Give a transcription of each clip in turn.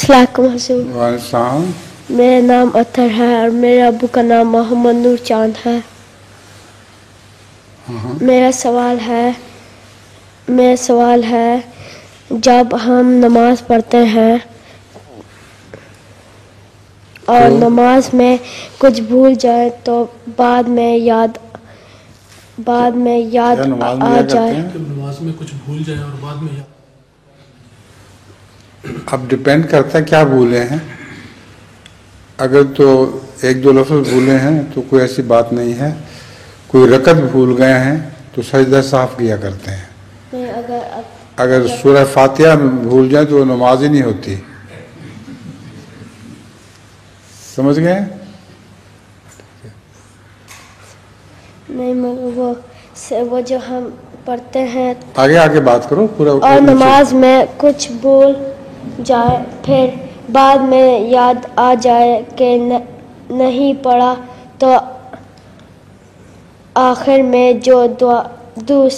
السلام علیکم حضور. وعلیکم السلام. میرا نام اطہر ہے اور میرے ابو کا نام محمد نور چاند ہے. میرا سوال ہے جب ہم نماز پڑھتے ہیں اور نماز میں کچھ بھول جائے تو بعد میں یاد آ جائے. نماز میں کچھ بھول جائے اور بعد میں یاد. اب ڈپینڈ کرتا ہے کیا بھولے ہیں. اگر تو ایک دو لفظ بھولے ہیں تو کوئی ایسی بات نہیں ہے. کوئی رکعت بھول گئے ہیں تو سجدہ صاف کیا کرتے ہیں. اگر سورہ فاتحہ بھول جائیں تو وہ نماز ہی نہیں ہوتی. سمجھ گئے؟ نہیں وہ جو ہم پڑھتے ہیں آگے بات کرو پورا. اور نماز میں کچھ بھول جائے پھر بعد میں یاد آ جائے کہ نہیں پڑھا تو آخر میں جو دو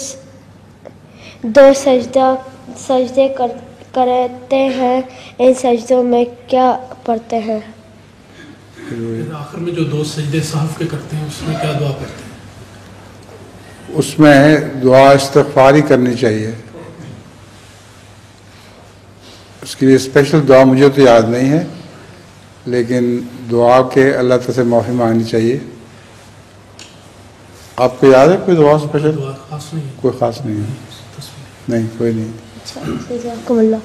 سجدے کرتے ہیں ان سجدوں میں کیا پڑھتے ہیں؟ آخر میں جو 2 سجدے صاحب کے کرتے ہیں اس میں کیا دعا پڑھتے ہیں؟ اس میں دعا استغفار ہی کرنی چاہیے. اس کے لیے اسپیشل دعا مجھے تو یاد نہیں ہے لیکن دعا کے اللہ تعالی سے معافی مانگنی چاہیے. آپ کو یاد ہے کوئی دعا اسپیشل؟ خاص نہیں. کوئی خاص نہیں ہے. نہیں کوئی نہیں. جزاکم اللہ.